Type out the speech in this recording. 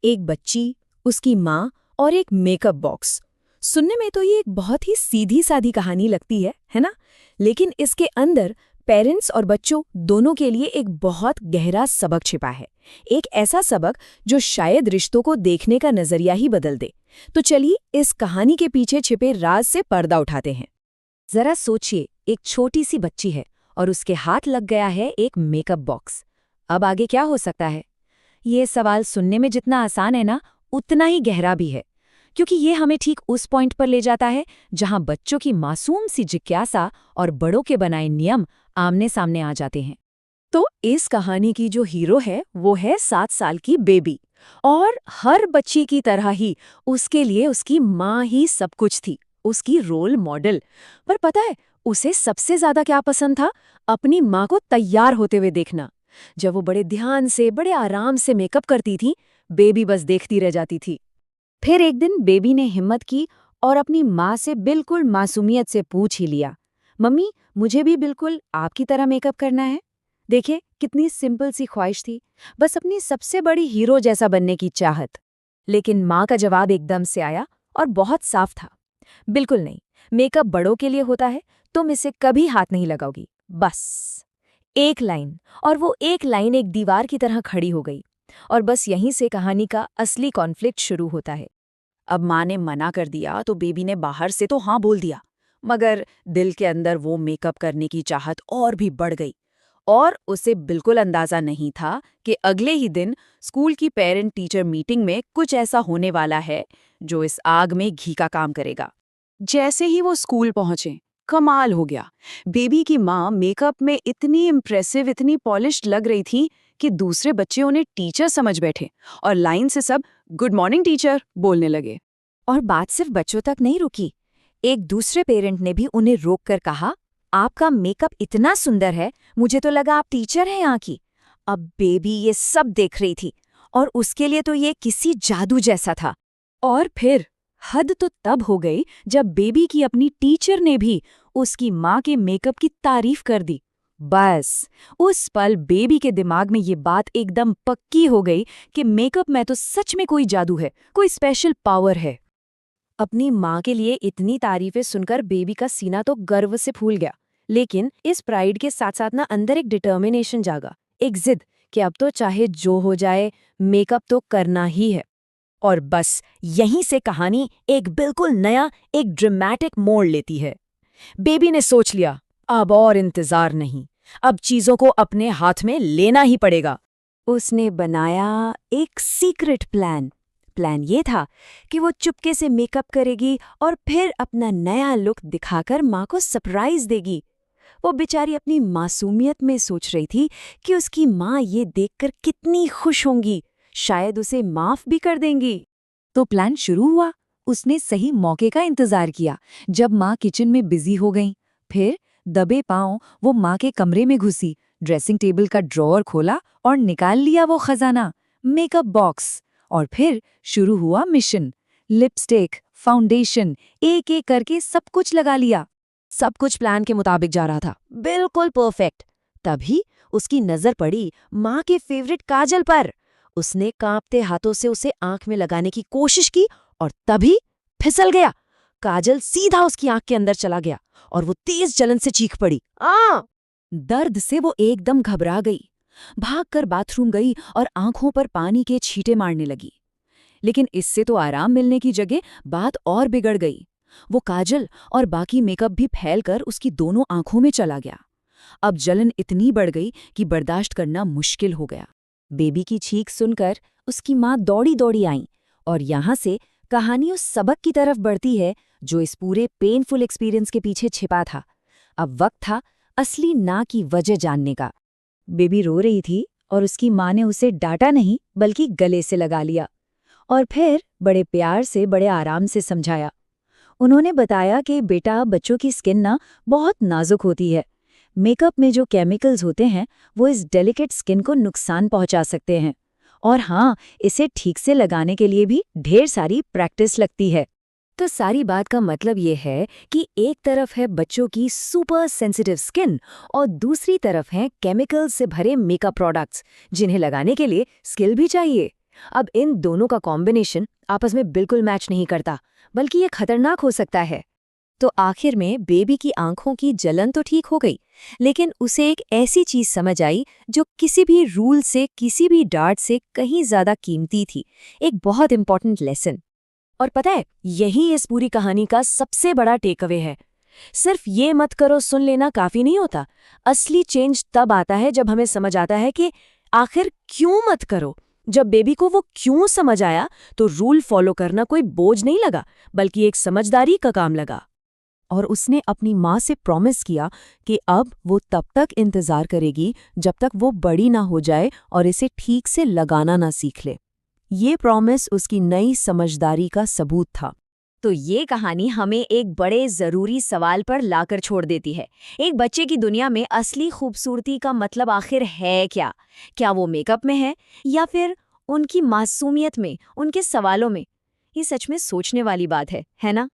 एक बच्ची, उसकी माँ और एक मेकअप बॉक्स। सुनने में तो ये एक बहुत ही सीधी-सादी कहानी लगती है ना? लेकिन इसके अंदर पेरेंट्स और बच्चों दोनों के लिए एक बहुत गहरा सबक छिपा है। एक ऐसा सबक जो शायद रिश्तों को देखने का नजरिया ही बदल दे। तो चलिए इस कहानी के पीछे छिपे राज से पर्दा उठाते हैं। जरा सोचिए, एक छोटी सी बच्ची है और उसके हाथ लग गया है एक मेकअप बॉक्स। अब आगे क्या हो सकता है? ये सवाल सुनने में जितना आसान है ना, उतना ही गहरा भी है, क्योंकि ये हमें ठीक उस पॉइंट पर ले जाता है जहां बच्चों की मासूम सी जिज्ञासा और बड़ों के बनाए नियम आमने सामने आ जाते हैं। तो इस कहानी की जो हीरो है वो है 7 साल की बेबी, और हर बच्ची की तरह ही उसके लिए उसकी माँ ही सब कुछ थी, उसकी रोल मॉडल। पर पता है उसे सबसे ज्यादा क्या पसंद था? अपनी माँ को तैयार होते हुए देखना। जब वो बड़े ध्यान से, बड़े आराम से मेकअप करती थी, बेबी बस देखती रह जाती थी। फिर एक दिन बेबी ने हिम्मत की और अपनी माँ से बिल्कुल मासूमियत से पूछ ही लिया, मम्मी मुझे भी बिल्कुल आपकी तरह मेकअप करना है। देखिए कितनी सिंपल सी ख्वाहिश थी, बस अपनी सबसे बड़ी हीरो जैसा बनने की चाहत। लेकिन माँ का जवाब एकदम से आया और बहुत साफ था, बिल्कुल नहीं, मेकअप बड़ों के लिए होता है, तुम इसे कभी हाथ नहीं लगाओगी। बस एक लाइन, और वो एक लाइन एक दीवार की तरह खड़ी हो गई। और बस यहीं से कहानी का असली कॉन्फ्लिक्ट शुरू होता है। अब माँ ने मना कर दिया तो बेबी ने बाहर से तो हाँ बोल दिया, मगर दिल के अंदर वो मेकअप करने की चाहत और भी बढ़ गई। और उसे बिल्कुल अंदाजा नहीं था कि अगले ही दिन स्कूल की पेरेंट टीचर मीटिंग में कुछ ऐसा होने वाला है जो इस आग में घी का काम करेगा। जैसे ही वो स्कूल पहुंचे, कमाल हो गया। बेबी की माँ मेकअप में इतनी इम्प्रेसिव, इतनी पॉलिश्ड लग रही थी कि दूसरे बच्चे उन्हें टीचर समझ बैठे और लाइन से सब गुड मॉर्निंग टीचर बोलने लगे। और बात सिर्फ बच्चों तक नहीं रुकी, एक दूसरे पेरेंट ने भी उन्हें रोककर कहा, आपका मेकअप इतना सुंदर है, मुझे तो लगा आप टीचर हैं यहाँ की। अब बेबी ये सब देख रही थी और उसके लिए तो ये किसी जादू जैसा था। और फिर हद तो तब हो गई जब बेबी की अपनी टीचर ने भी उसकी माँ के मेकअप की तारीफ कर दी। बस उस पल बेबी के दिमाग में ये बात एकदम पक्की हो गई कि मेकअप में तो सच में कोई जादू है, कोई स्पेशल पावर है। अपनी माँ के लिए इतनी तारीफें सुनकर बेबी का सीना तो गर्व से फूल गया, लेकिन इस प्राइड के साथ साथ ना अंदर एक डिटर्मिनेशन जागा, एक जिद कि अब तो चाहे जो हो जाए मेकअप तो करना ही है। और बस यहीं से कहानी एक बिल्कुल नया, एक ड्रामेटिक मोड़ लेती है। बेबी ने सोच लिया, अब और इंतजार नहीं, अब चीजों को अपने हाथ में लेना ही पड़ेगा। उसने बनाया एक सीक्रेट प्लान। प्लान ये था कि वो चुपके से मेकअप करेगी और फिर अपना नया लुक दिखाकर माँ को सरप्राइज देगी। वो बेचारी अपनी मासूमियत में सोच रही थी कि उसकी माँ ये देखकर कितनी खुश होंगी, शायद उसे माफ भी कर देंगी। तो प्लान शुरू हुआ। उसने सही मौके का इंतजार किया जब माँ किचन में बिजी हो गई। फिर दबे पांव वो माँ के कमरे में घुसी, ड्रेसिंग टेबल का ड्रॉअर खोला और निकाल लिया वो खजाना, मेकअप बॉक्स। और फिर शुरू हुआ मिशन। लिपस्टिक, फाउंडेशन, एक एक करके सब कुछ लगा लिया। सब कुछ प्लान के मुताबिक जा रहा था, बिल्कुल परफेक्ट। तभी उसकी नजर पड़ी माँ के फेवरेट काजल पर। उसने कांपते हाथों से उसे आंख में लगाने की कोशिश की और तभी फिसल गया। काजल सीधा उसकी आंख के अंदर चला गया और वो तेज जलन से चीख पड़ी। दर्द से वो एकदम घबरा गई, भागकर बाथरूम गई और आंखों पर पानी के छींटे मारने लगी। लेकिन इससे तो आराम मिलने की जगह बात और बिगड़ गई। वो काजल और बाकी मेकअप भी फैलकर उसकी दोनों आंखों में चला गया। अब जलन इतनी बढ़ गई कि बर्दाश्त करना मुश्किल हो गया। बेबी की चीख सुनकर उसकी माँ दौड़ी दौड़ी आई, और यहाँ से कहानी उस सबक की तरफ बढ़ती है जो इस पूरे पेनफुल एक्सपीरियंस के पीछे छिपा था। अब वक्त था असली ना की वजह जानने का। बेबी रो रही थी और उसकी माँ ने उसे डांटा नहीं बल्कि गले से लगा लिया और फिर बड़े प्यार से, बड़े आराम से समझाया। उन्होंने बताया कि बेटा, बच्चों की स्किन ना बहुत नाजुक होती है। मेकअप में जो केमिकल्स होते हैं वो इस डेलिकेट स्किन को नुकसान पहुंचा सकते हैं, और हाँ, इसे ठीक से लगाने के लिए भी ढेर सारी प्रैक्टिस लगती है। तो सारी बात का मतलब ये है कि एक तरफ है बच्चों की सुपर सेंसिटिव स्किन और दूसरी तरफ हैं केमिकल्स से भरे मेकअप प्रोडक्ट्स, जिन्हें लगाने के लिए स्किल भी चाहिए। अब इन दोनों का कॉम्बिनेशन आपस में बिल्कुल मैच नहीं करता, बल्कि ये खतरनाक हो सकता है। तो आखिर में बेबी की आंखों की जलन तो ठीक हो गई, लेकिन उसे एक ऐसी चीज समझ आई जो किसी भी रूल से, किसी भी डांट से कहीं ज्यादा कीमती थी। एक बहुत इंपॉर्टेंट लेसन। और पता है, यही इस पूरी कहानी का सबसे बड़ा टेक अवे है। सिर्फ ये मत करो सुन लेना काफी नहीं होता। असली चेंज तब आता है जब हमें समझ आता है कि आखिर क्यों मत करो। जब बेबी को वो क्यों समझ आया, तो रूल फॉलो करना कोई बोझ नहीं लगा, बल्कि एक समझदारी का काम लगा। और उसने अपनी माँ से प्रॉमिस किया कि अब वो तब तक इंतजार करेगी जब तक वो बड़ी ना हो जाए और इसे ठीक से लगाना ना सीख ले। ये प्रॉमिस उसकी नई समझदारी का सबूत था। तो ये कहानी हमें एक बड़े जरूरी सवाल पर लाकर छोड़ देती है। एक बच्चे की दुनिया में असली खूबसूरती का मतलब आखिर है क्या? क्या वो मेकअप में है, या फिर उनकी मासूमियत में, उनके सवालों में? ये सच में सोचने वाली बात है ना?